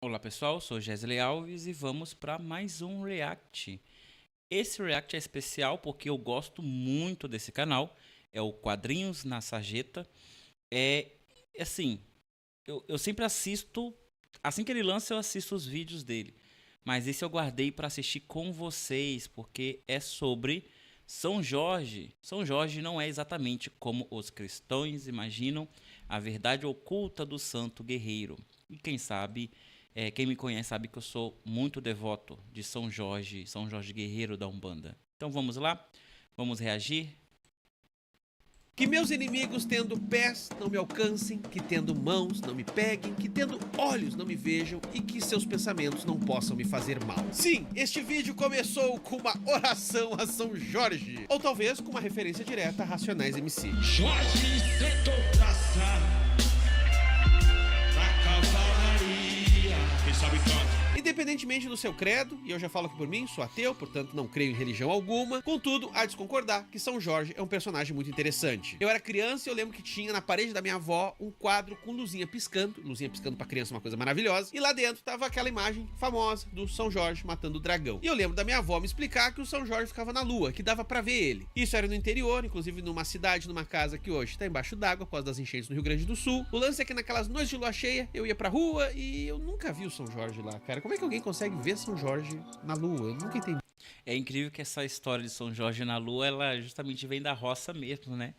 Olá pessoal, sou Gesley Alves e vamos para mais um react. Esse react é especial porque eu gosto muito desse canal, é o Quadrinhos na Sarjeta. É assim, eu sempre assisto, assim que ele lança eu assisto os vídeos dele. Mas esse eu guardei para assistir com vocês, porque é sobre São Jorge. São Jorge não é exatamente como os cristãos imaginam a verdade oculta do santo guerreiro. E quem sabe... quem me conhece sabe que eu sou muito devoto de São Jorge Guerreiro da Umbanda. Então vamos lá? Vamos reagir? Que meus inimigos tendo pés não me alcancem, que tendo mãos não me peguem, que tendo olhos não me vejam e que seus pensamentos não possam me fazer mal. Sim, este vídeo começou com uma oração a São Jorge, ou talvez com uma referência direta a Racionais MC. Jorge sentou praça da cavalaria. Quem sabe canta. Independentemente do seu credo, e eu já falo aqui por mim, sou ateu, portanto não creio em religião alguma, contudo, há de concordar que São Jorge é um personagem muito interessante. Eu era criança e eu lembro que tinha na parede da minha avó um quadro com luzinha piscando pra criança é uma coisa maravilhosa, e lá dentro tava aquela imagem famosa do São Jorge matando o dragão. E eu lembro da minha avó me explicar que o São Jorge ficava na lua, que dava pra ver ele. Isso era no interior, inclusive numa cidade, numa casa que hoje tá embaixo d'água, após das enchentes no Rio Grande do Sul. O lance é que naquelas noites de lua cheia, eu ia pra rua e eu nunca vi o São Jorge lá, cara. Como é que alguém consegue ver São Jorge na lua? Eu nunca entendi. É incrível que essa história de São Jorge na Lua, ela justamente vem da roça mesmo, né?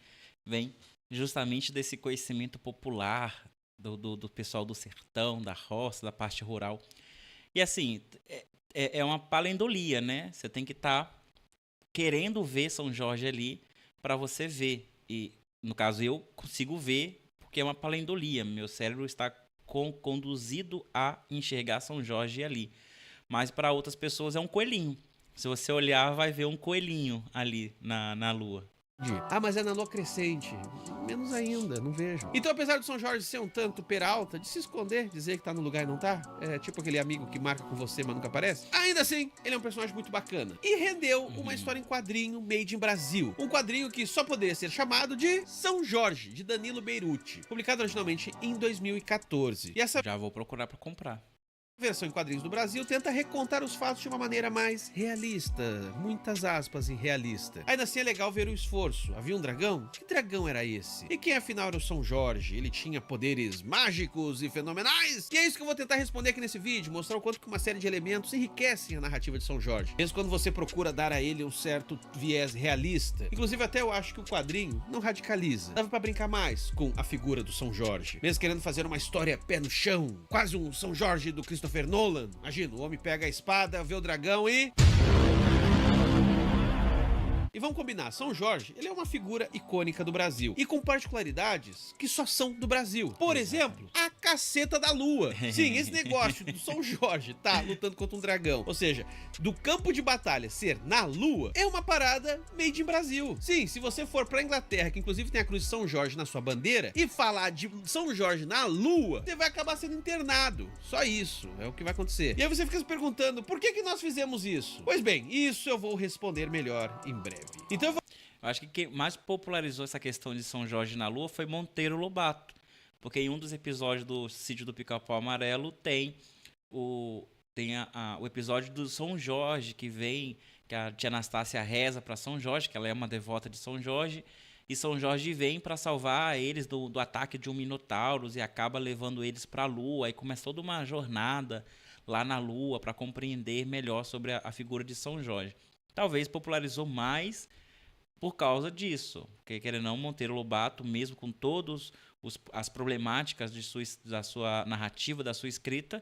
Vem justamente desse conhecimento popular do pessoal do sertão, da roça, da parte rural. E assim, é uma palendolia, né? Você tem que estar querendo ver São Jorge ali para você ver. E no caso eu consigo ver porque é uma palendolia. Meu cérebro está conduzido a enxergar São Jorge ali. Mas para outras pessoas é um coelhinho. Se você olhar, vai ver um coelhinho ali na lua. Ah, mas é na lua crescente. Menos ainda, não vejo. Então, apesar do São Jorge ser um tanto peralta, de se esconder, dizer que tá no lugar e não tá, é tipo aquele amigo que marca com você, mas nunca aparece, ainda assim, ele é um personagem muito bacana. E rendeu uma história em quadrinho made in Brasil. Um quadrinho que só poderia ser chamado de São Jorge, de Danilo Beirute, publicado originalmente em 2014. E essa Já vou procurar para comprar. versão em quadrinhos do Brasil tenta recontar os fatos de uma maneira mais realista, muitas aspas em realista. Ainda assim é legal ver o esforço. Havia um dragão? Que dragão era esse? E quem afinal era o São Jorge? Ele tinha poderes mágicos e fenomenais? E é isso que eu vou tentar responder aqui nesse vídeo, mostrar o quanto que uma série de elementos enriquecem a narrativa de São Jorge, mesmo quando você procura dar a ele um certo viés realista. Inclusive até eu acho que o quadrinho não radicaliza. Dava pra brincar mais com a figura do São Jorge, mesmo querendo fazer uma história pé no chão, quase um São Jorge do Christopher Nolan. Imagina, o homem pega a espada, vê o dragão e... E vamos combinar, São Jorge, ele é uma figura icônica do Brasil, e com particularidades que só são do Brasil. Por exemplo, a caceta da lua. Sim, esse negócio do São Jorge tá lutando contra um dragão, ou seja, do campo de batalha ser na lua, é uma parada made in Brasil. Sim, se você for pra Inglaterra, que inclusive tem a cruz de São Jorge na sua bandeira, e falar de São Jorge na lua, você vai acabar sendo internado. Só isso é o que vai acontecer. E aí você fica se perguntando, por que nós fizemos isso? Pois bem, isso eu vou responder melhor em breve. Então eu acho que quem mais popularizou essa questão de São Jorge na Lua foi Monteiro Lobato. Porque em um dos episódios do Sítio do Pica-Pau Amarelo tem o episódio do São Jorge, que a tia Anastácia reza para São Jorge, que ela é uma devota de São Jorge, e São Jorge vem para salvar eles do ataque de um Minotauros e acaba levando eles para a Lua. Aí começa toda uma jornada lá na Lua para compreender melhor sobre a figura de São Jorge. Talvez popularizou mais por causa disso, porque querendo ou não, Monteiro Lobato, mesmo com todas as problemáticas da sua narrativa, da sua escrita,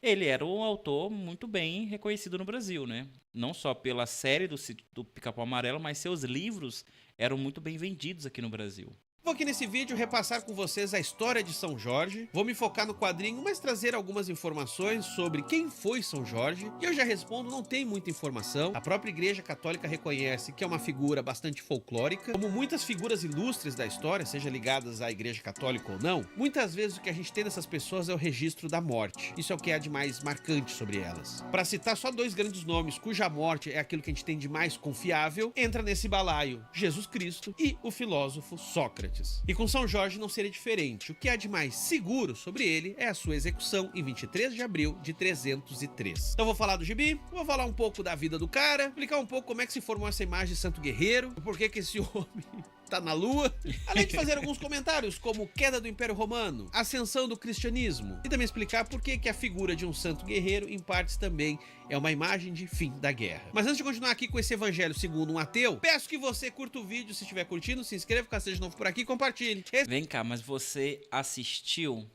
ele era um autor muito bem reconhecido no Brasil, né? Não só pela série do Pica-Pau Amarelo, mas seus livros eram muito bem vendidos aqui no Brasil. Vou aqui nesse vídeo repassar com vocês a história de São Jorge, vou me focar no quadrinho, mas trazer algumas informações sobre quem foi São Jorge, e eu já respondo, não tem muita informação. A própria Igreja Católica reconhece que é uma figura bastante folclórica, como muitas figuras ilustres da história, seja ligadas à Igreja Católica ou não, muitas vezes o que a gente tem dessas pessoas é o registro da morte. Isso é o que há de mais marcante sobre elas. Para citar só dois grandes nomes cuja morte é aquilo que a gente tem de mais confiável, entra nesse balaio Jesus Cristo e o filósofo Sócrates. Sócrates. E com São Jorge não seria diferente. O que há de mais seguro sobre ele é a sua execução em 23 de abril de 303. Então vou falar do gibi, vou falar um pouco da vida do cara, explicar um pouco como é que se formou essa imagem de santo guerreiro, o porquê que esse homem tá na lua, além de fazer alguns comentários como queda do Império Romano, ascensão do cristianismo, e também explicar por que a figura de um santo guerreiro, em partes também, é uma imagem de fim da guerra. Mas antes de continuar aqui com esse evangelho segundo um ateu, peço que você curta o vídeo, se estiver curtindo, se inscreva, caso seja novo por aqui, compartilhe. Vem cá, mas você assistiu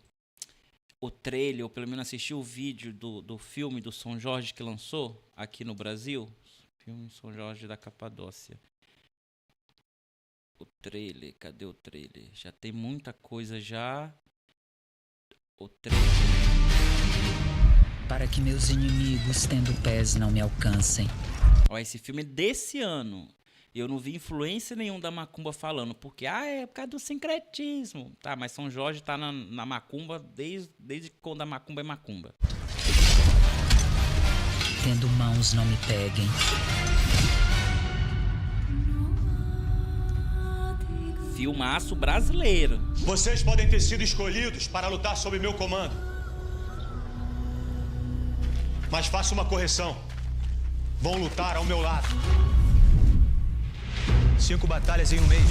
o trailer, ou pelo menos assistiu o vídeo do filme do São Jorge que lançou aqui no Brasil? Filme São Jorge da Capadócia. O trailer, cadê o trailer? Já tem muita coisa já. O trailer. Para que meus inimigos, tendo pés, não me alcancem. Ó, esse filme é desse ano. Eu não vi influência nenhuma da macumba falando, porque, é por causa do sincretismo. Tá, mas São Jorge tá na macumba desde quando a macumba é macumba. Tendo mãos, não me peguem. Filmaço brasileiro. Vocês podem ter sido escolhidos para lutar sob meu comando. Mas faço uma correção. Vão lutar ao meu lado. 5 batalhas em um mês.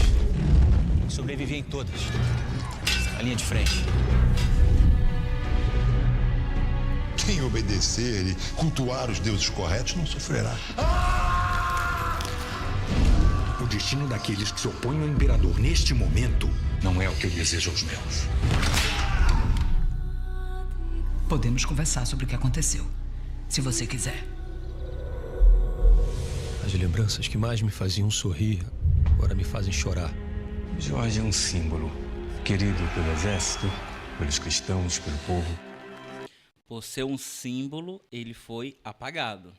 Sobrevivi em todas. A linha de frente. Quem obedecer e cultuar os deuses corretos não sofrerá. O destino daqueles que se opõem ao imperador neste momento não é o que eu desejo aos meus. Podemos conversar sobre o que aconteceu, se você quiser. As lembranças que mais me faziam sorrir, agora me fazem chorar. Jorge é um símbolo, querido pelo exército, pelos cristãos, pelo povo. Por ser um símbolo, ele foi apagado.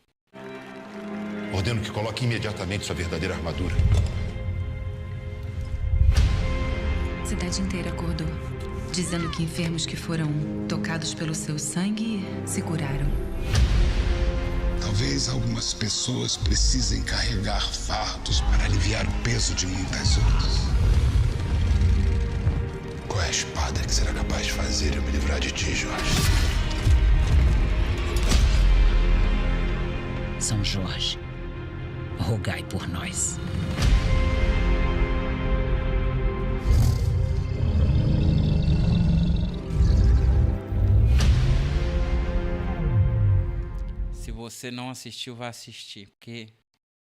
Ordeno que coloque imediatamente sua verdadeira armadura. A cidade inteira acordou, dizendo que enfermos que foram tocados pelo seu sangue se curaram. Talvez algumas pessoas precisem carregar fardos para aliviar o peso de muitas outras. Qual é a espada que será capaz de fazer eu me livrar de ti, Jorge? São Jorge, rogai por nós. Se você não assistiu, vá assistir, porque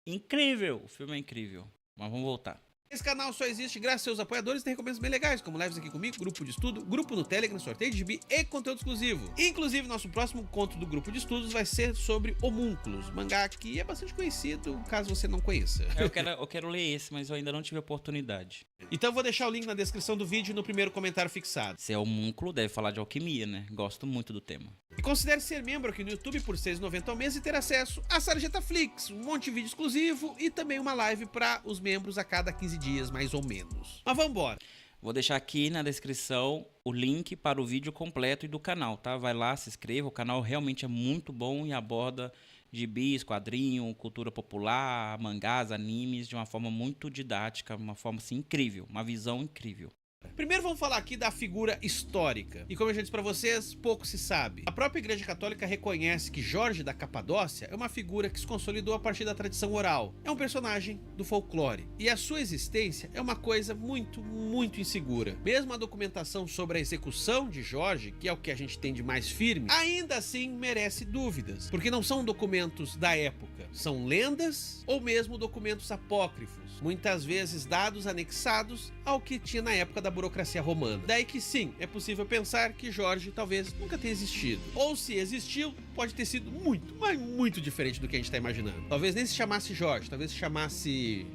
incrível, o filme é incrível. Mas vamos voltar. Esse canal só existe graças aos seus apoiadores e tem recompensas bem legais, como lives aqui comigo, grupo de estudo, grupo no Telegram, sorteio de gibi e conteúdo exclusivo. Inclusive, nosso próximo conto do grupo de estudos vai ser sobre Homúnculos, mangá que é bastante conhecido, caso você não conheça. Eu quero ler esse, mas eu ainda não tive oportunidade. Então vou deixar o link na descrição do vídeo e no primeiro comentário fixado. Se é homúnculo, deve falar de alquimia, né? Gosto muito do tema. E considere ser membro aqui no YouTube por R$ 6,90 ao mês e ter acesso a Sarjeta Flix, um monte de vídeo exclusivo e também uma live para os membros a cada 15 dias, mais ou menos. Mas vamos embora. Vou deixar aqui na descrição o link para o vídeo completo e do canal, tá? Vai lá, se inscreva, o canal realmente é muito bom e aborda gibis, quadrinho, cultura popular, mangás, animes de uma forma muito didática, uma forma assim incrível, uma visão incrível. Primeiro vamos falar aqui da figura histórica. E como eu já disse pra vocês, pouco se sabe. A própria Igreja Católica reconhece que Jorge da Capadócia é uma figura que se consolidou a partir da tradição oral. É um personagem do folclore. E a sua existência é uma coisa muito, muito insegura. Mesmo a documentação sobre a execução de Jorge, que é o que a gente tem de mais firme, ainda assim merece dúvidas. Porque não são documentos da época. São lendas ou mesmo documentos apócrifos. Muitas vezes dados anexados ao que tinha na época da burocracia romana. Daí que sim, é possível pensar que Jorge talvez nunca tenha existido. Ou se existiu, pode ter sido muito, mas muito diferente do que a gente está imaginando. Talvez nem se chamasse Jorge, talvez se chamasse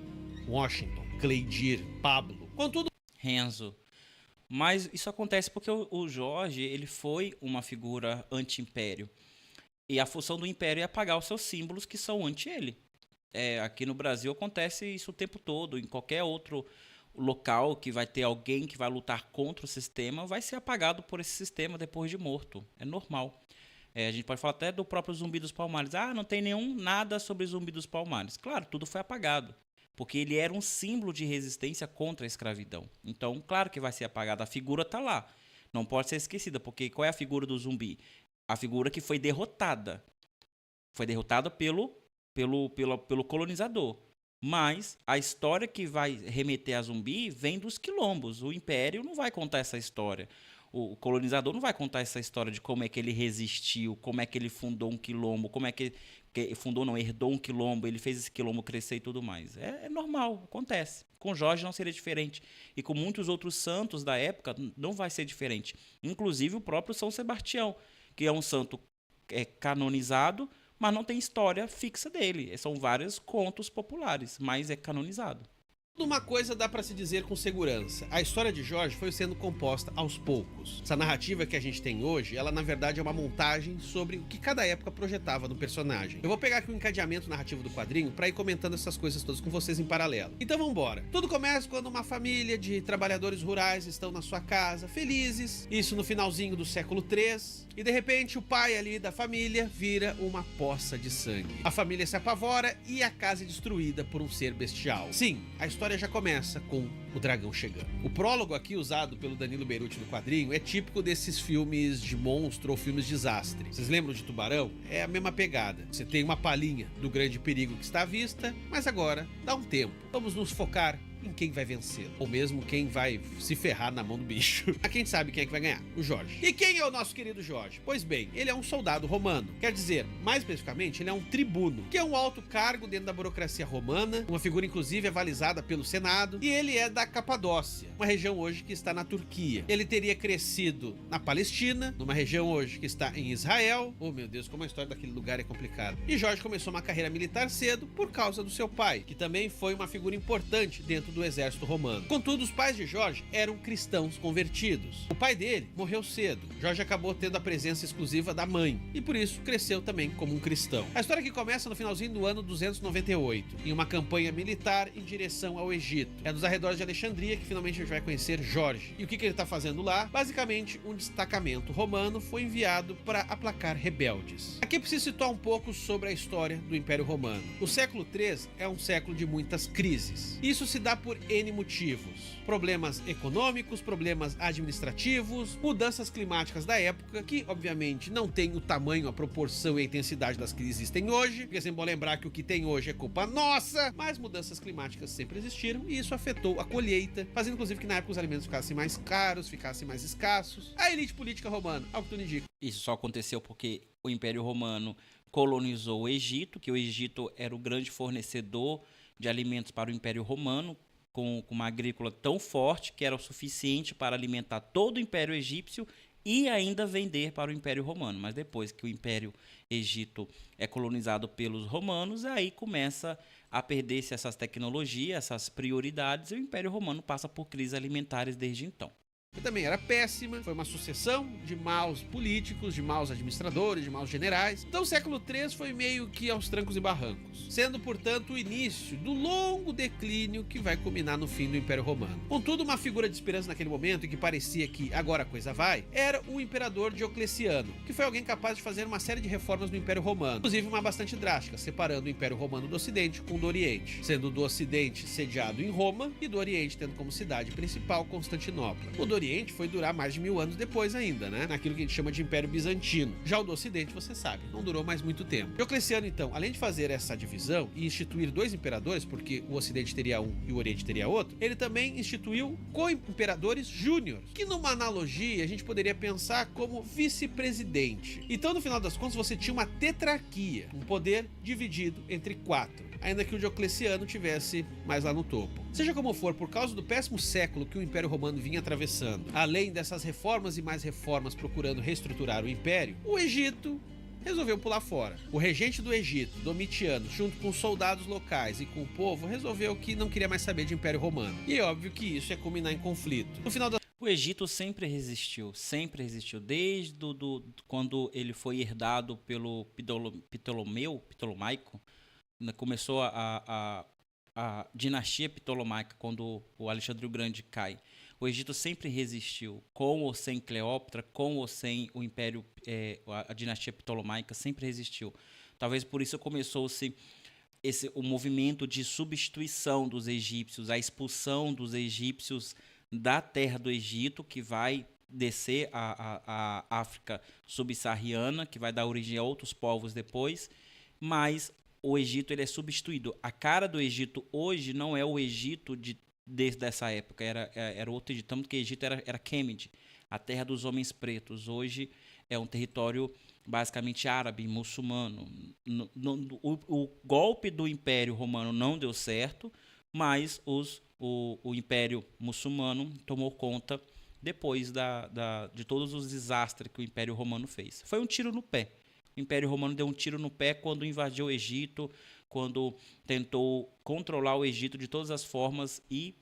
Washington, Cleidir, Pablo. Contudo, Renzo. Mas isso acontece porque o Jorge, ele foi uma figura anti-império. E a função do império é apagar os seus símbolos que são anti ele. Aqui no Brasil acontece isso o tempo todo, em qualquer outro local que vai ter alguém que vai lutar contra o sistema, vai ser apagado por esse sistema depois de morto. É normal. A gente pode falar até do próprio Zumbi dos Palmares. Ah, não tem nada sobre Zumbi dos Palmares. Claro, tudo foi apagado. porque ele era um símbolo de resistência contra a escravidão. Então, claro que vai ser apagada, a figura está lá, não pode ser esquecida, porque qual é a figura do zumbi? A figura que foi derrotada pelo colonizador. Mas a história que vai remeter a zumbi vem dos quilombos. O Império não vai contar essa história. O colonizador não vai contar essa história de como é que ele resistiu, como é que ele fundou um quilombo, como é que herdou um quilombo, ele fez esse quilombo crescer e tudo mais. É normal, acontece. Com Jorge não seria diferente. E com muitos outros santos da época não vai ser diferente. Inclusive o próprio São Sebastião, que é um santo canonizado, mas não tem história fixa dele. São vários contos populares, mas é canonizado. Uma coisa dá pra se dizer com segurança: a história de Jorge foi sendo composta aos poucos. Essa narrativa que a gente tem hoje, ela na verdade é uma montagem sobre o que cada época projetava no personagem. Eu vou pegar aqui o encadeamento narrativo do quadrinho pra ir comentando essas coisas todas com vocês em paralelo. Então vambora. Tudo começa quando uma família de trabalhadores rurais estão na sua casa, felizes, isso no finalzinho do século 3, e de repente o pai ali da família vira uma poça de sangue. A família se apavora e a casa é destruída por um ser bestial. Sim, a história já começa com o dragão chegando. O prólogo aqui usado pelo Danilo Beruti no quadrinho é típico desses filmes de monstro ou filmes de desastre. Vocês lembram de Tubarão? É a mesma pegada. Você tem uma palhinha do grande perigo que está à vista, mas agora dá um tempo. Vamos nos focar em quem vai vencer, ou mesmo quem vai se ferrar na mão do bicho. A quem sabe quem é que vai ganhar? O Jorge. E quem é o nosso querido Jorge? Pois bem, ele é um soldado romano. Quer dizer, mais especificamente, ele é um tribuno, que é um alto cargo dentro da burocracia romana, uma figura inclusive avalizada pelo Senado, e ele é da Capadócia, uma região hoje que está na Turquia. Ele teria crescido na Palestina, numa região hoje que está em Israel. Oh meu Deus, como a história daquele lugar é complicada. E Jorge começou uma carreira militar cedo por causa do seu pai, que também foi uma figura importante dentro do exército romano. Contudo, os pais de Jorge eram cristãos convertidos. O pai dele morreu cedo. Jorge acabou tendo a presença exclusiva da mãe e por isso cresceu também como um cristão. A história que começa no finalzinho do ano 298, em uma campanha militar em direção ao Egito. É nos arredores de Alexandria que finalmente a gente vai conhecer Jorge. E o que ele está fazendo lá? Basicamente, um destacamento romano foi enviado para aplacar rebeldes. Aqui preciso citar um pouco sobre a história do Império Romano. O século III é um século de muitas crises. Isso se dá por N motivos. Problemas econômicos, problemas administrativos, mudanças climáticas da época, que obviamente não tem o tamanho, a proporção e a intensidade das que existem hoje, porque sempre vou lembrar que o que tem hoje é culpa nossa, mas mudanças climáticas sempre existiram e isso afetou a colheita, fazendo inclusive que na época os alimentos ficassem mais caros, ficassem mais escassos. A elite política romana, ao que tudo indica. Isso só aconteceu porque o Império Romano colonizou o Egito, que o Egito era o grande fornecedor de alimentos para o Império Romano, com uma agrícola tão forte que era o suficiente para alimentar todo o Império Egípcio e ainda vender para o Império Romano. Mas depois que o Império Egito é colonizado pelos romanos, aí começa a perder-se essas tecnologias, essas prioridades, e o Império Romano passa por crises alimentares desde então. Também era péssima, foi uma sucessão de maus políticos, de maus administradores, de maus generais. Então o século III foi meio que aos trancos e barrancos, sendo portanto o início do longo declínio que vai culminar no fim do Império Romano. Contudo, uma figura de esperança naquele momento, e que parecia que agora a coisa vai, era o imperador Diocleciano, que foi alguém capaz de fazer uma série de reformas no Império Romano, inclusive uma bastante drástica, separando o Império Romano do Ocidente com o do Oriente, sendo do Ocidente sediado em Roma e do Oriente tendo como cidade principal Constantinopla. O do Oriente foi durar mais de 1000 anos depois ainda, né? Naquilo que a gente chama de Império Bizantino. Já o do Ocidente, você sabe, não durou mais muito tempo. Diocleciano, então, além de fazer essa divisão e instituir dois imperadores, porque o Ocidente teria um e o Oriente teria outro, ele também instituiu co-imperadores júniores, que numa analogia a gente poderia pensar como vice-presidente. Então, no final das contas, você tinha uma tetrarquia, um poder dividido entre 4. Ainda que o Diocleciano tivesse mais lá no topo. Seja como for, por causa do péssimo século que o Império Romano vinha atravessando, além dessas reformas e mais reformas procurando reestruturar o Império, o Egito resolveu pular fora. O regente do Egito, Domitiano, junto com os soldados locais e com o povo, resolveu que não queria mais saber de Império Romano. E é óbvio que isso ia culminar em conflito. No final da... O Egito sempre resistiu, desde quando ele foi herdado pelo Ptolomaico. Começou a dinastia ptolomaica quando o Alexandre o Grande cai. O Egito sempre resistiu, com ou sem Cleópatra, com ou sem o Império, a dinastia ptolomaica sempre resistiu. Talvez por isso começou-se o movimento de substituição dos egípcios, a expulsão dos egípcios da terra do Egito, que vai descer a África subsaariana, que vai dar origem a outros povos depois, mas o Egito ele é substituído. A cara do Egito hoje não é o Egito desde essa época, era outro Egito, tanto que o Egito era Kemet, a terra dos homens pretos. Hoje é um território basicamente árabe, muçulmano. O golpe do Império Romano não deu certo, mas o Império Muçulmano tomou conta depois de todos os desastres que o Império Romano fez. Foi um tiro no pé. O Império Romano deu um tiro no pé quando invadiu o Egito, quando tentou controlar o Egito de todas as formas e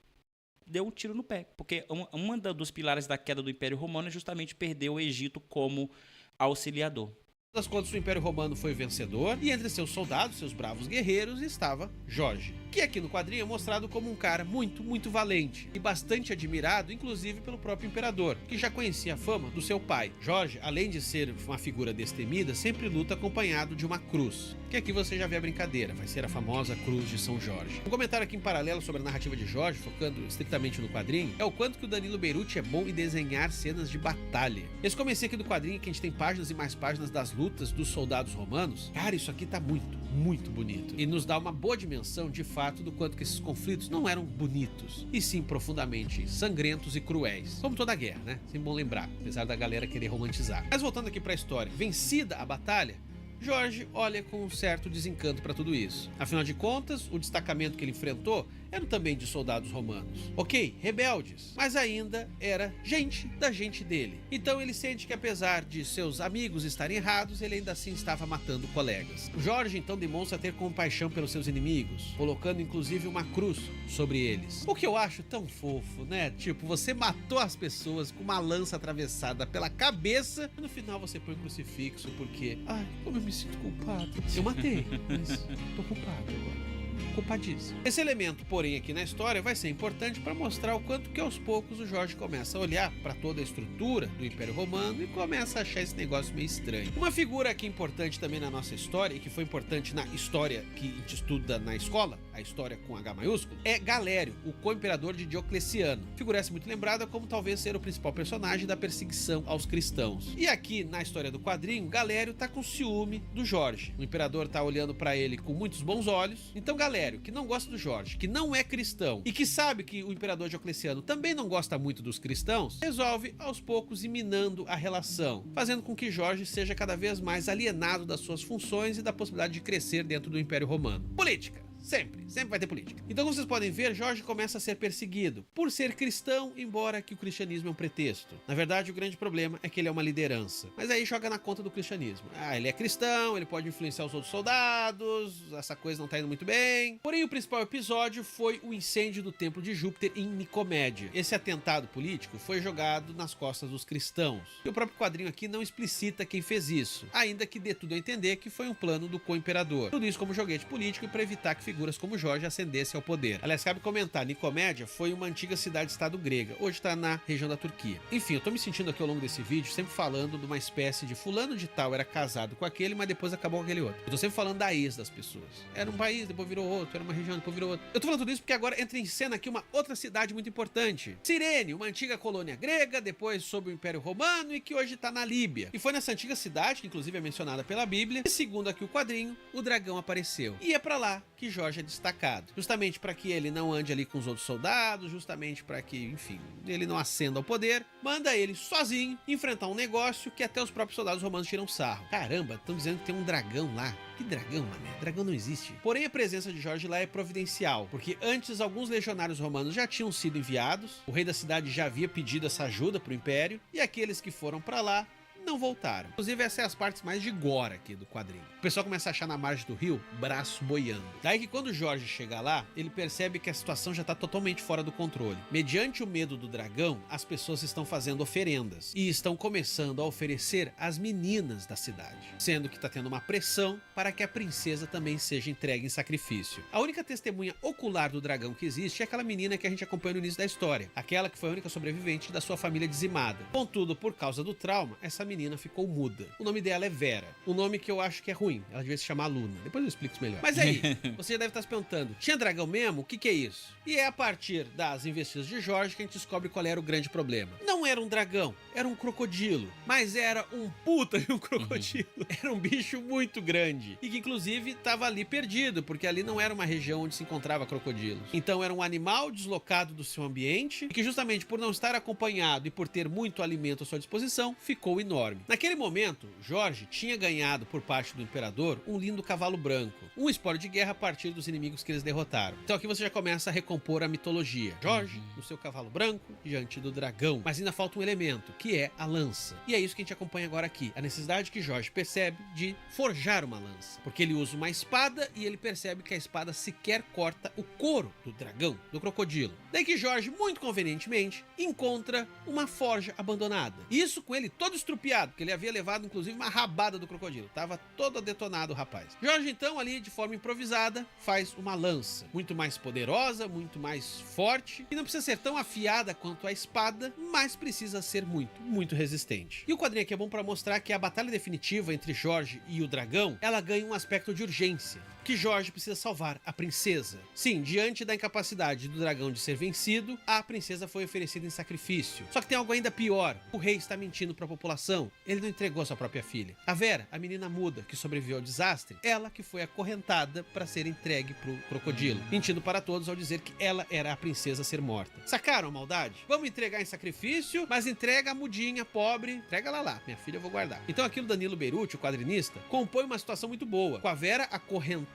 deu um tiro no pé. Porque um dos pilares da queda do Império Romano é justamente perder o Egito como auxiliador. Das contas, o Império Romano foi vencedor e entre seus soldados, seus bravos guerreiros, estava Jorge, que aqui no quadrinho é mostrado como um cara muito valente e bastante admirado, inclusive pelo próprio imperador, que já conhecia a fama do seu pai. Jorge, além de ser uma figura destemida, sempre luta acompanhado de uma cruz, que aqui você já vê a brincadeira, vai ser a famosa Cruz de São Jorge. Um comentário aqui em paralelo sobre a narrativa de Jorge, focando estritamente no quadrinho, é o quanto que o Danilo Beruti é bom em desenhar cenas de batalha. Esse comecinho aqui do quadrinho, que a gente tem páginas e mais páginas das lutas dos soldados romanos, cara, isso aqui tá muito bonito. E nos dá uma boa dimensão, de fato, do quanto que esses conflitos não eram bonitos, e sim profundamente sangrentos e cruéis. Como toda guerra, né? Sempre bom lembrar, apesar da galera querer romantizar. Mas voltando aqui pra história, vencida a batalha, Jorge olha com um certo desencanto para tudo isso. Afinal de contas, o destacamento que ele enfrentou eram também de soldados romanos. Ok, rebeldes, mas ainda era gente da gente dele. Então ele sente que apesar de seus amigos estarem errados, ele ainda assim estava matando colegas. Jorge então demonstra ter compaixão pelos seus inimigos, colocando inclusive uma cruz sobre eles. O que eu acho tão fofo, né? Tipo, você matou as pessoas com uma lança atravessada pela cabeça e no final você põe um crucifixo porque... ai, como eu me sinto culpado. Eu matei, mas tô culpado agora. Culpadíssimo. Esse elemento, porém, aqui na história vai ser importante para mostrar o quanto que aos poucos o Jorge começa a olhar para toda a estrutura do Império Romano e começa a achar esse negócio meio estranho. Uma figura aqui importante também na nossa história, e que foi importante na história que a gente estuda na escola, a história com H maiúsculo, é Galério, o co-imperador de Diocleciano. Figura essa muito lembrada como talvez ser o principal personagem da perseguição aos cristãos. E aqui na história do quadrinho, Galério tá com ciúme do Jorge. O imperador tá olhando para ele com muitos bons olhos. Então Galério, que não gosta do Jorge, que não é cristão e que sabe que o imperador Diocleciano também não gosta muito dos cristãos, resolve aos poucos ir minando a relação, fazendo com que Jorge seja cada vez mais alienado das suas funções e da possibilidade de crescer dentro do Império Romano. Política. Sempre vai ter política. Então, como vocês podem ver, Jorge começa a ser perseguido por ser cristão, embora que o cristianismo é um pretexto. Na verdade, o grande problema é que ele é uma liderança. Mas aí joga na conta do cristianismo. Ah, ele é cristão, ele pode influenciar os outros soldados, essa coisa não tá indo muito bem. Porém, o principal episódio foi o incêndio do templo de Júpiter em Nicomédia. Esse atentado político foi jogado nas costas dos cristãos. E o próprio quadrinho aqui não explicita quem fez isso, ainda que dê tudo a entender que foi um plano do co-imperador. Tudo isso como joguete político e para evitar que figuras como Jorge ascendessem ao poder. Aliás, cabe comentar, Nicomédia foi uma antiga cidade-estado grega, hoje está na região da Turquia. Enfim, eu tô me sentindo aqui ao longo desse vídeo sempre falando de uma espécie de fulano de tal era casado com aquele, mas depois acabou com aquele outro. Eu tô sempre falando da ex das pessoas. Era um país, depois virou outro, era uma região, depois virou outro. Eu tô falando tudo isso porque agora entra em cena aqui uma outra cidade muito importante. Cirene, uma antiga colônia grega, depois sob o Império Romano e que hoje tá na Líbia. E foi nessa antiga cidade, que inclusive é mencionada pela Bíblia, e segundo aqui o quadrinho, o dragão apareceu. E é pra lá que Jorge é destacado, justamente para que ele não ande ali com os outros soldados, justamente para que, enfim, ele não ascenda ao poder, manda ele sozinho enfrentar um negócio que até os próprios soldados romanos tiram sarro. Caramba, estão dizendo que tem um dragão lá. Que dragão, mané? Dragão não existe. Porém, a presença de Jorge lá é providencial, porque antes alguns legionários romanos já tinham sido enviados, o rei da cidade já havia pedido essa ajuda para o império, e aqueles que foram para lá não voltaram. Inclusive, essa é as partes mais de gore aqui do quadrinho. O pessoal começa a achar na margem do rio braço boiando. Daí que quando o Jorge chega lá, ele percebe que a situação já está totalmente fora do controle. Mediante o medo do dragão, as pessoas estão fazendo oferendas e estão começando a oferecer as meninas da cidade, sendo que está tendo uma pressão para que a princesa também seja entregue em sacrifício. A única testemunha ocular do dragão que existe é aquela menina que a gente acompanha no início da história, aquela que foi a única sobrevivente da sua família dizimada. Contudo, por causa do trauma, essa menina menina ficou muda. O nome dela é Vera. Um nome que eu acho que é ruim. Ela devia se chamar Luna. Depois eu explico isso melhor. Mas aí, você já deve estar se perguntando, tinha dragão mesmo? O que é isso? E é a partir das investidas de Jorge que a gente descobre qual era o grande problema. Não era um dragão, era um crocodilo. Mas era um puta de um crocodilo. Era um bicho muito grande. E que inclusive estava ali perdido, porque ali não era uma região onde se encontrava crocodilos. Então era um animal deslocado do seu ambiente, e que justamente por não estar acompanhado e por ter muito alimento à sua disposição, ficou enorme. Naquele momento, Jorge tinha ganhado por parte do imperador um lindo cavalo branco, um espólio de guerra a partir dos inimigos que eles derrotaram. Então aqui você já começa a recompor a mitologia. Jorge, no seu cavalo branco, diante do dragão. Mas ainda falta um elemento, que é a lança. E é isso que a gente acompanha agora aqui, a necessidade que Jorge percebe de forjar uma lança. Porque ele usa uma espada e ele percebe que a espada sequer corta o couro do dragão, do crocodilo. Daí que Jorge, muito convenientemente, encontra uma forja abandonada. Isso com ele todo estrupiado, porque ele havia levado inclusive uma rabada do crocodilo. Tava todo detonado o rapaz. Jorge então ali, de forma improvisada, faz uma lança. Muito mais poderosa, muito mais forte. E não precisa ser tão afiada quanto a espada, mas precisa ser muito, muito resistente. E o quadrinho aqui é bom para mostrar que a batalha definitiva entre Jorge e o dragão, ela ganha um aspecto de urgência. Que Jorge precisa salvar a princesa. Sim, diante da incapacidade do dragão de ser vencido, a princesa foi oferecida em sacrifício. Só que tem algo ainda pior. O rei está mentindo para a população. Ele não entregou sua própria filha. A Vera, a menina muda que sobreviveu ao desastre, ela que foi acorrentada para ser entregue pro crocodilo, mentindo para todos ao dizer que ela era a princesa a ser morta. Sacaram a maldade? Vamos entregar em sacrifício, mas entrega a mudinha, pobre. Entrega lá. Minha filha eu vou guardar. Então aqui o Danilo Beruti, o quadrinista, compõe uma situação muito boa. Com a Vera acorrentada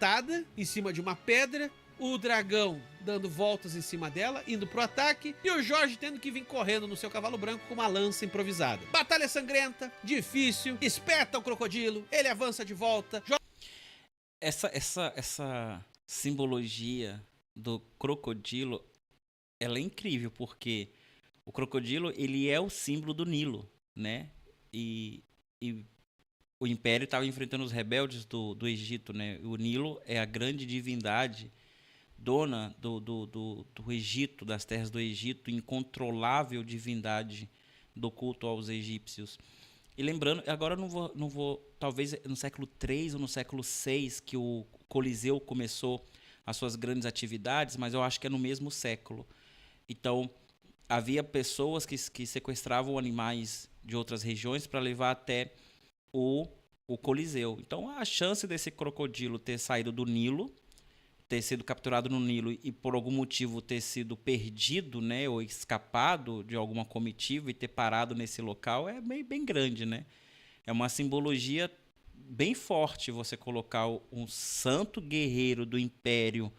em cima de uma pedra, o dragão dando voltas em cima dela, indo pro ataque, e o Jorge tendo que vir correndo no seu cavalo branco com uma lança improvisada. Batalha sangrenta, difícil, espeta o crocodilo, ele avança de volta. Essa simbologia do crocodilo, ela é incrível, porque o crocodilo, ele é o símbolo do Nilo, né? E o Império estava enfrentando os rebeldes do Egito, né? O Nilo é a grande divindade, dona do Egito, das terras do Egito, incontrolável divindade do culto aos egípcios. E lembrando, agora eu não vou, talvez no século III ou no século VI que o Coliseu começou as suas grandes atividades, mas eu acho que é no mesmo século. Então, havia pessoas que sequestravam animais de outras regiões para levar até o Coliseu. Então, a chance desse crocodilo ter saído do Nilo, ter sido capturado no Nilo e por algum motivo ter sido perdido, né, ou escapado de alguma comitiva e ter parado nesse local é bem grande, né? É uma simbologia bem forte você colocar um santo guerreiro do Império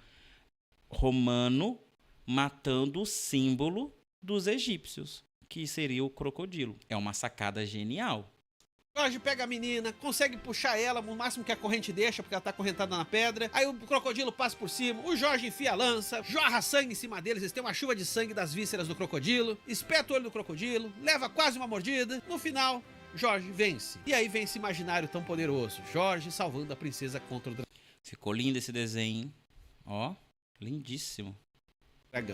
Romano matando o símbolo dos egípcios, que seria o crocodilo. É uma sacada genial. Jorge pega a menina, consegue puxar ela o máximo que a corrente deixa, porque ela tá acorrentada na pedra. Aí o crocodilo passa por cima, o Jorge enfia a lança, jorra sangue em cima deles, eles têm uma chuva de sangue das vísceras do crocodilo, espeta o olho do crocodilo, leva quase uma mordida. No final, Jorge vence. E aí vem esse imaginário tão poderoso, Jorge salvando a princesa contra o dragão. Ficou lindo esse desenho, hein? Ó, lindíssimo.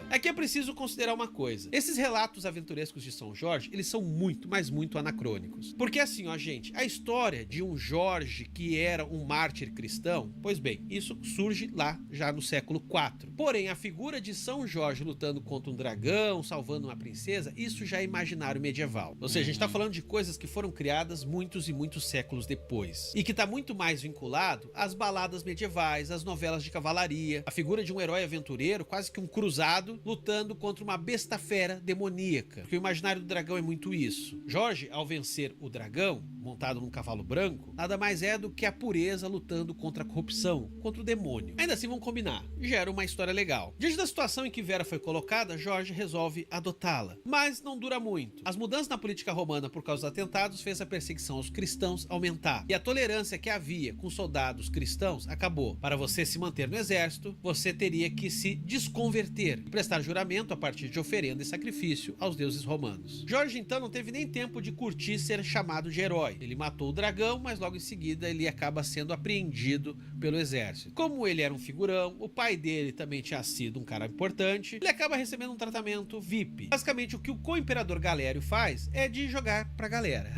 Aqui é preciso considerar uma coisa. Esses relatos aventurescos de São Jorge, eles são muito, mas muito anacrônicos. Porque assim, ó, gente, a história de um Jorge que era um mártir cristão, pois bem, isso surge lá já no século IV. Porém, a figura de São Jorge lutando contra um dragão, salvando uma princesa, isso já é imaginário medieval. Ou seja, a gente tá falando de coisas que foram criadas muitos e muitos séculos depois. E que tá muito mais vinculado às baladas medievais, às novelas de cavalaria, a figura de um herói aventureiro, quase que um cruzado, lutando contra uma besta fera demoníaca. Porque o imaginário do dragão é muito isso. Jorge, ao vencer o dragão, montado num cavalo branco, nada mais é do que a pureza lutando contra a corrupção, contra o demônio. Ainda assim, vamos combinar, gera uma história legal. Diante da situação em que Vera foi colocada, Jorge resolve adotá-la. Mas não dura muito. As mudanças na política romana por causa dos atentados fez a perseguição aos cristãos aumentar. E a tolerância que havia com soldados cristãos acabou. Para você se manter no exército, você teria que se desconverter. ser e prestar juramento a partir de oferenda e sacrifício aos deuses romanos. Jorge então não teve nem tempo de curtir ser chamado de herói. Ele matou o dragão, mas logo em seguida ele acaba sendo apreendido pelo exército. Como ele era um figurão, o pai dele também tinha sido um cara importante, ele acaba recebendo um tratamento VIP. Basicamente o que o co-imperador Galério faz é de jogar pra galera.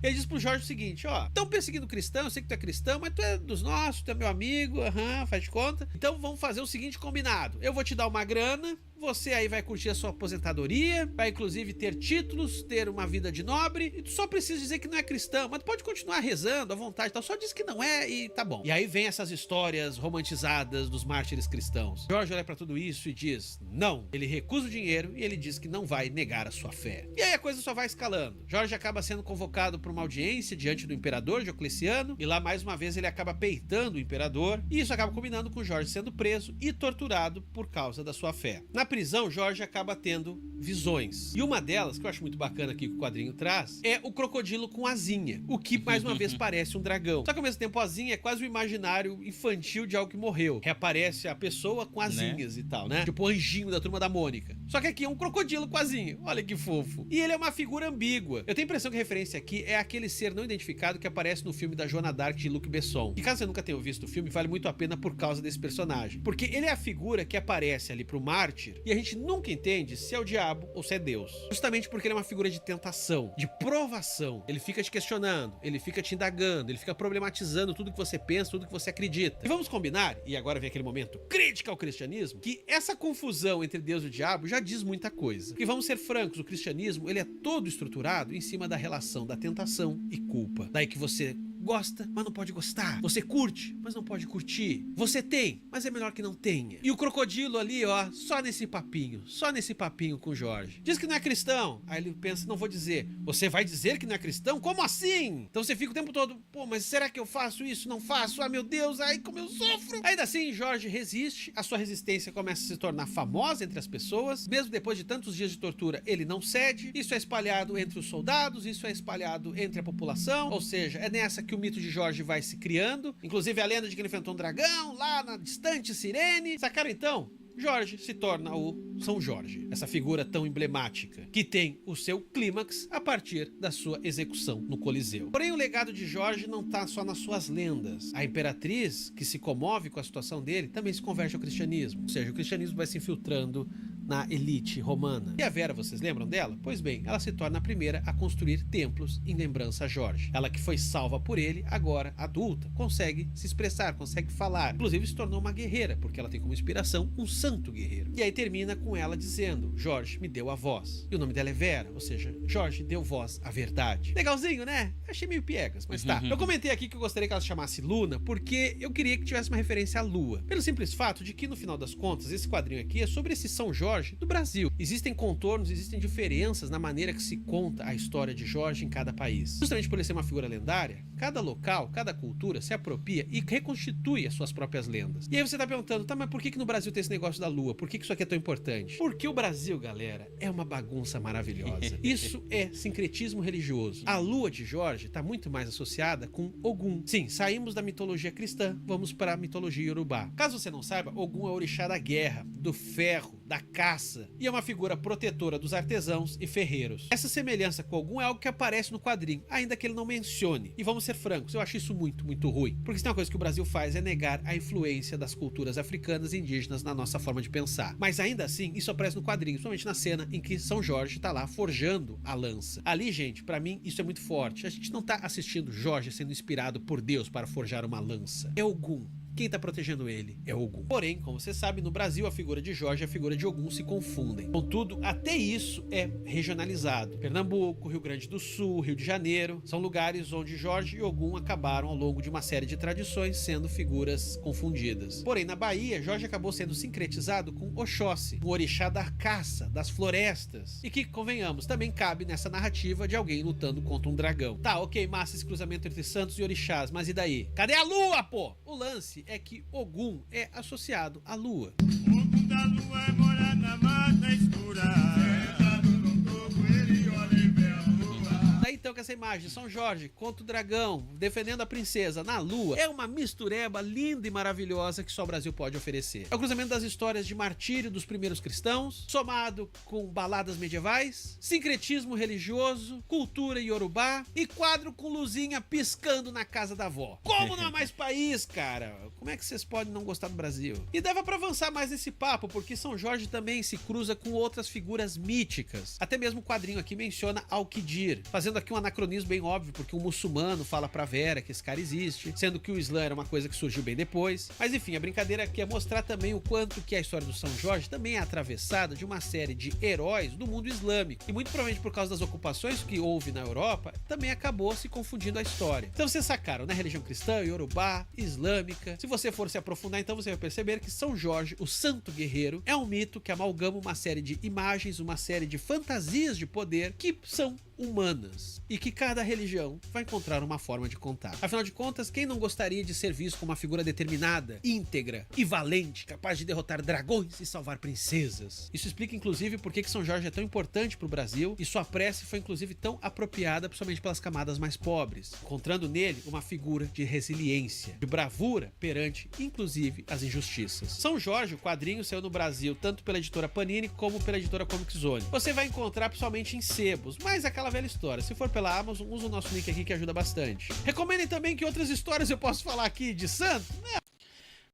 Ele diz pro Jorge o seguinte, ó, estão perseguindo cristão, eu sei que tu é cristão, mas tu é dos nossos, tu é meu amigo, faz de conta. Então vamos fazer o seguinte combinado, eu vou te dar uma grana, você aí vai curtir a sua aposentadoria, vai inclusive ter títulos, ter uma vida de nobre, e tu só precisa dizer que não é cristão, mas tu pode continuar rezando à vontade, tal, só diz que não é e tá bom. E aí vem essas histórias romantizadas dos mártires cristãos. Jorge olha pra tudo isso e diz, não, ele recusa o dinheiro e ele diz que não vai negar a sua fé. E aí a coisa só vai escalando. Jorge acaba sendo convocado para uma audiência diante do imperador Diocleciano, e lá mais uma vez ele acaba peitando o imperador, e isso acaba combinando com Jorge sendo preso e torturado por causa da sua fé. Na prisão, Jorge acaba tendo visões. E uma delas, que eu acho muito bacana aqui que o quadrinho traz, é o crocodilo com asinha, o que mais uma vez parece um dragão. Só que ao mesmo tempo a asinha é quase o imaginário infantil de algo que morreu. Reaparece a pessoa com asinhas, né? E tal, né? Tipo o anjinho da Turma da Mônica. Só que aqui é um crocodilo com asinha. Olha que fofo. E ele é uma figura ambígua. Eu tenho a impressão que a referência aqui é aquele ser não identificado que aparece no filme da Joana d'Arc de Luc Besson. E caso você nunca tenha visto o filme, vale muito a pena por causa desse personagem. Porque ele é a figura que aparece ali pro mártir e a gente nunca entende se é o diabo ou se é Deus. Justamente porque ele é uma figura de tentação, de provação. Ele fica te questionando, ele fica te indagando, ele fica problematizando tudo que você pensa, tudo que você acredita. E vamos combinar, e agora vem aquele momento crítica ao cristianismo, que essa confusão entre Deus e o diabo já diz muita coisa. Porque vamos ser francos, o cristianismo ele é todo estruturado em cima da relação da tentação e culpa. Daí que você gosta, mas não pode gostar. Você curte, mas não pode curtir. Você tem, mas é melhor que não tenha. E o crocodilo ali, ó, só nesse papinho com o Jorge. Diz que não é cristão. Aí ele pensa, não vou dizer. Você vai dizer que não é cristão? Como assim? Então você fica o tempo todo, pô, mas será que eu faço isso? Não faço? Ah, meu Deus, ai como eu sofro. Ainda assim, Jorge resiste. A sua resistência começa a se tornar famosa entre as pessoas. Mesmo depois de tantos dias de tortura, ele não cede. Isso é espalhado entre os soldados, isso é espalhado entre a população. Ou seja, é nessa que o mito de Jorge vai se criando, inclusive a lenda de que ele enfrentou um dragão lá na distante Cirene. Sacaram então? Jorge se torna o São Jorge, essa figura tão emblemática, que tem o seu clímax a partir da sua execução no Coliseu. Porém, o legado de Jorge não está só nas suas lendas. A imperatriz, que se comove com a situação dele, também se converte ao cristianismo. Ou seja, o cristianismo vai se infiltrando na elite romana. E a Vera, vocês lembram dela? Pois bem, ela se torna a primeira a construir templos em lembrança a Jorge. Ela que foi salva por ele, agora adulta, consegue se expressar, consegue falar. Inclusive se tornou uma guerreira, porque ela tem como inspiração um santo guerreiro. E aí termina com ela dizendo, Jorge me deu a voz. E o nome dela é Vera, ou seja, Jorge deu voz à verdade. Legalzinho, né? Achei meio piegas, mas tá. Eu comentei aqui que eu gostaria que ela se chamasse Luna, porque eu queria que tivesse uma referência à lua. Pelo simples fato de que, no final das contas, esse quadrinho aqui é sobre esse São Jorge do Brasil. Existem contornos, existem diferenças na maneira que se conta a história de Jorge em cada país. Justamente por ele ser uma figura lendária, cada local, cada cultura se apropria e reconstitui as suas próprias lendas. E aí você tá perguntando, tá, mas por que no Brasil tem esse negócio da lua? Por que isso aqui é tão importante? Porque o Brasil, galera, é uma bagunça maravilhosa. Isso é sincretismo religioso. A lua de Jorge tá muito mais associada com Ogum. Sim, saímos da mitologia cristã, vamos para a mitologia iorubá. Caso você não saiba, Ogum é o orixá da guerra, do ferro, da caça, e é uma figura protetora dos artesãos e ferreiros. Essa semelhança com Ogum é algo que aparece no quadrinho, ainda que ele não mencione. E vamos ser francos, eu acho isso muito, muito ruim. Porque se tem uma coisa que o Brasil faz é negar a influência das culturas africanas e indígenas na nossa forma de pensar. Mas ainda assim, isso aparece no quadrinho, somente na cena em que São Jorge tá lá forjando a lança. Ali, gente, pra mim, isso é muito forte. A gente não tá assistindo Jorge sendo inspirado por Deus para forjar uma lança. É Ogum. Quem tá protegendo ele é Ogum. Porém, como você sabe, no Brasil a figura de Jorge e a figura de Ogum se confundem. Contudo, até isso é regionalizado. Pernambuco, Rio Grande do Sul, Rio de Janeiro, são lugares onde Jorge e Ogum acabaram ao longo de uma série de tradições sendo figuras confundidas. Porém, na Bahia, Jorge acabou sendo sincretizado com Oxóssi, o orixá da caça, das florestas, e que, convenhamos, também cabe nessa narrativa de alguém lutando contra um dragão. Tá, ok, massa esse cruzamento entre santos e orixás, mas e daí? Cadê a lua, pô? O lance é que Ogum é associado à lua. Ogum da lua é morar na mata escura. Sentado no topo, ele olha e vê a lua. Daí então que essa imagem de São Jorge contra o dragão, defendendo a princesa na lua, é uma mistureba linda e maravilhosa que só o Brasil pode oferecer. É o cruzamento das histórias de martírio dos primeiros cristãos, somado com baladas medievais, sincretismo religioso, cultura iorubá e quadro com luzinha piscando na casa da avó. Como não há mais país, cara? Como é que vocês podem não gostar do Brasil? E dava pra avançar mais nesse papo, porque São Jorge também se cruza com outras figuras míticas. Até mesmo o quadrinho aqui menciona Alquidir, fazendo aqui um anacronismo bem óbvio, porque um muçulmano fala pra Vera que esse cara existe, sendo que o Islã era uma coisa que surgiu bem depois. Mas enfim, a brincadeira aqui é mostrar também o quanto que a história do São Jorge também é atravessada de uma série de heróis do mundo islâmico. E muito provavelmente por causa das ocupações que houve na Europa, também acabou se confundindo a história. Então vocês sacaram, né? Religião cristã, iorubá, islâmica. Se você for se aprofundar, então você vai perceber que São Jorge, o santo guerreiro, é um mito que amalgama uma série de imagens, uma série de fantasias de poder que são humanas e que cada religião vai encontrar uma forma de contar. Afinal de contas, quem não gostaria de ser visto como uma figura determinada, íntegra e valente, capaz de derrotar dragões e salvar princesas? Isso explica inclusive por que São Jorge é tão importante para o Brasil e sua prece foi inclusive tão apropriada principalmente pelas camadas mais pobres, encontrando nele uma figura de resiliência, de bravura perante inclusive as injustiças. São Jorge, o quadrinho, saiu no Brasil tanto pela editora Panini como pela editora Comic Zone. Você vai encontrar principalmente em sebos, mas aquela velha história. Se for pela Amazon, usa o nosso link aqui que ajuda bastante. Recomendem também que outras histórias eu posso falar aqui de santo, né?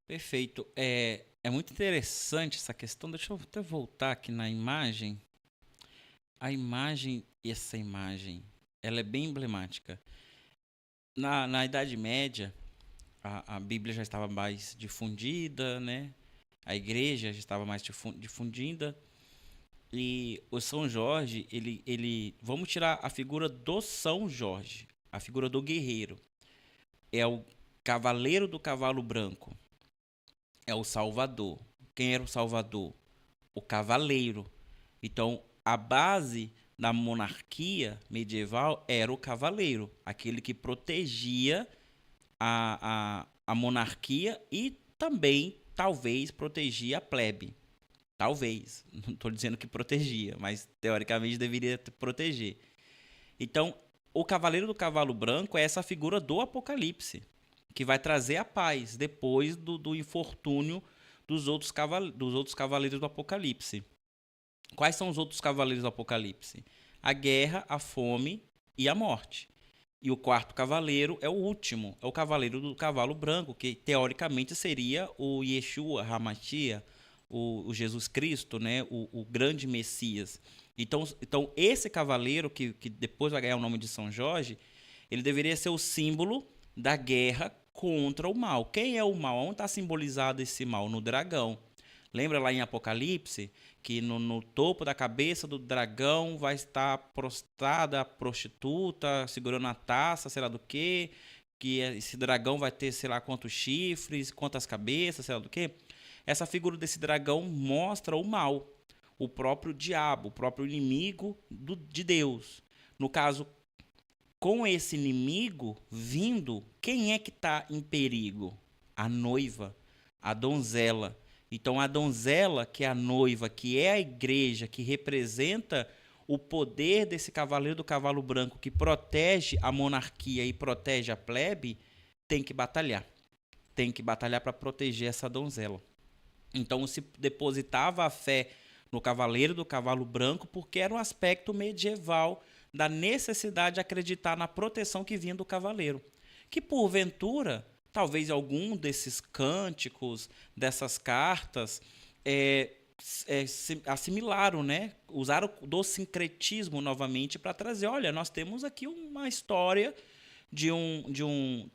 Perfeito. É muito interessante essa questão. Deixa eu até voltar aqui na imagem. Essa imagem, ela é bem emblemática. Na Idade Média, a Bíblia já estava mais difundida, né? A igreja já estava mais difundida. E o São Jorge, vamos tirar a figura do São Jorge, a figura do guerreiro. É o cavaleiro do cavalo branco. É o Salvador. Quem era o Salvador? O cavaleiro. Então, a base da monarquia medieval era o cavaleiro, aquele que protegia a monarquia e também, talvez, protegia a plebe. Talvez, não estou dizendo que protegia, mas teoricamente deveria proteger. Então, o cavaleiro do cavalo branco é essa figura do Apocalipse, que vai trazer a paz depois do infortúnio dos outros cavaleiros do Apocalipse. Quais são os outros cavaleiros do Apocalipse? A guerra, a fome e a morte. E o quarto cavaleiro é o último, é o cavaleiro do cavalo branco, que teoricamente seria o Yeshua HaMashiach, o Jesus Cristo, né? o grande Messias. Então esse cavaleiro, que depois vai ganhar o nome de São Jorge, ele deveria ser o símbolo da guerra contra o mal. Quem é o mal? Onde está simbolizado esse mal? No dragão. Lembra lá em Apocalipse que no topo da cabeça do dragão vai estar prostrada a prostituta, segurando a taça, sei lá do quê, que esse dragão vai ter sei lá quantos chifres, quantas cabeças, sei lá do quê. Essa figura desse dragão mostra o mal, o próprio diabo, o próprio inimigo de Deus. No caso, com esse inimigo vindo, quem é que está em perigo? A noiva, a donzela. Então, a donzela, que é a noiva, que é a igreja, que representa o poder desse cavaleiro do cavalo branco, que protege a monarquia e protege a plebe, tem que batalhar. Tem que batalhar para proteger essa donzela. Então, se depositava a fé no cavaleiro do cavalo branco porque era um aspecto medieval da necessidade de acreditar na proteção que vinha do cavaleiro. Que, porventura, talvez algum desses cânticos, dessas cartas, assimilaram, né? Usaram do sincretismo novamente para trazer, olha, nós temos aqui uma história de um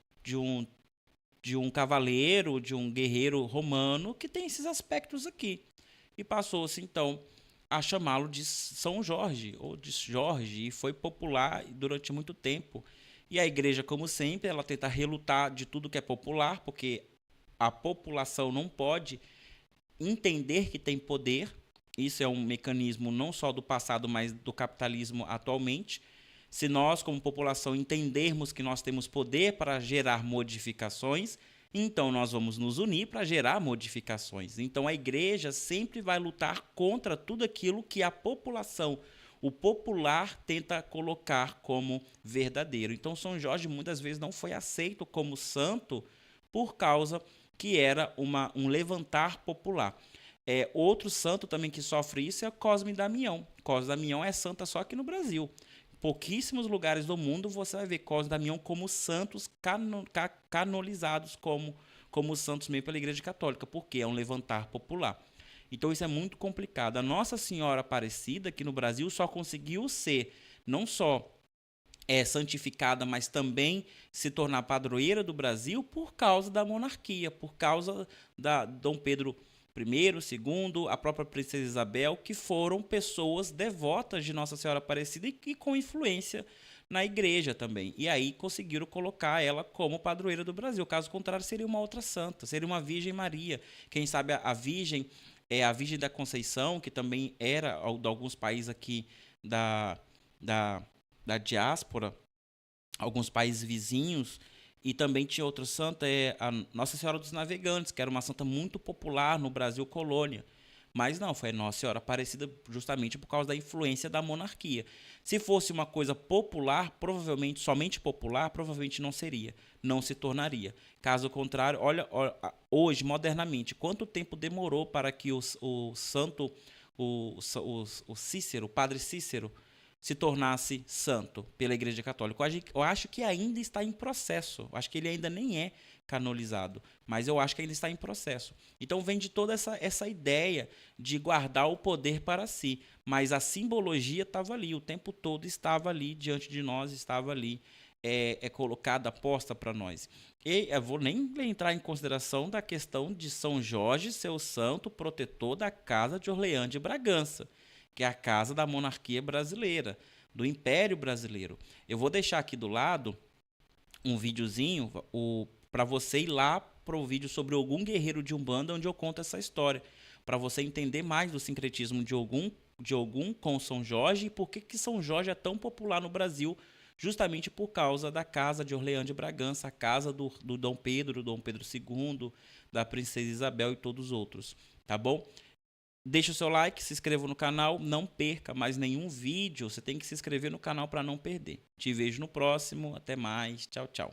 cavaleiro, de um guerreiro romano que tem esses aspectos aqui. E passou-se, então, a chamá-lo de São Jorge, ou de Jorge, e foi popular durante muito tempo. E a igreja, como sempre, ela tenta relutar de tudo que é popular, porque a população não pode entender que tem poder. Isso é um mecanismo não só do passado, mas do capitalismo atualmente. Se nós, como população, entendermos que nós temos poder para gerar modificações, então nós vamos nos unir para gerar modificações. Então a igreja sempre vai lutar contra tudo aquilo que a população, o popular tenta colocar como verdadeiro. Então, São Jorge muitas vezes não foi aceito como santo por causa que era um levantar popular. Outro santo também que sofre isso é Cosme e Damião. Cosme e Damião é santa só aqui no Brasil. Em pouquíssimos lugares do mundo você vai ver Cosme e Damião como santos canonizados como santos mesmo pela Igreja Católica, porque é um levantar popular. Então isso é muito complicado. A Nossa Senhora Aparecida aqui no Brasil só conseguiu ser não só santificada, mas também se tornar padroeira do Brasil por causa da monarquia, por causa da Dom Pedro I, II, a própria Princesa Isabel, que foram pessoas devotas de Nossa Senhora Aparecida e com influência na igreja também. E aí conseguiram colocar ela como padroeira do Brasil. Caso contrário, seria uma outra santa, seria uma Virgem Maria. Quem sabe a Virgem a Virgem da Conceição, que também era de alguns países aqui da diáspora, alguns países vizinhos, e também tinha outra santa, a Nossa Senhora dos Navegantes, que era uma santa muito popular no Brasil colônia. Mas não, foi a Nossa Senhora Aparecida justamente por causa da influência da monarquia. Se fosse uma coisa popular, provavelmente, somente popular, provavelmente não seria, não se tornaria. Caso contrário, olha hoje, modernamente, quanto tempo demorou para que o Cícero, o padre Cícero, se tornasse santo pela Igreja Católica? Eu acho que ainda está em processo. Eu acho que ele ainda nem é canonizado, mas eu acho que ainda está em processo. Então vem de toda essa ideia de guardar o poder para si, mas a simbologia estava ali, o tempo todo estava ali diante de nós, estava ali colocada, posta para nós. E eu vou nem entrar em consideração da questão de São Jorge ser o santo protetor da Casa de Orleans de Bragança, que é a casa da monarquia brasileira, do Império Brasileiro. Eu vou deixar aqui do lado um videozinho para você ir lá para o vídeo sobre Ogum Guerreiro de Umbanda, onde eu conto essa história, para você entender mais do sincretismo de Ogum com São Jorge e por que São Jorge é tão popular no Brasil, justamente por causa da Casa de Orleans de Bragança, a casa do Dom Pedro II, da Princesa Isabel e todos os outros, tá bom? Deixa o seu like, se inscreva no canal, não perca mais nenhum vídeo. Você tem que se inscrever no canal para não perder. Te vejo no próximo, até mais, tchau, tchau.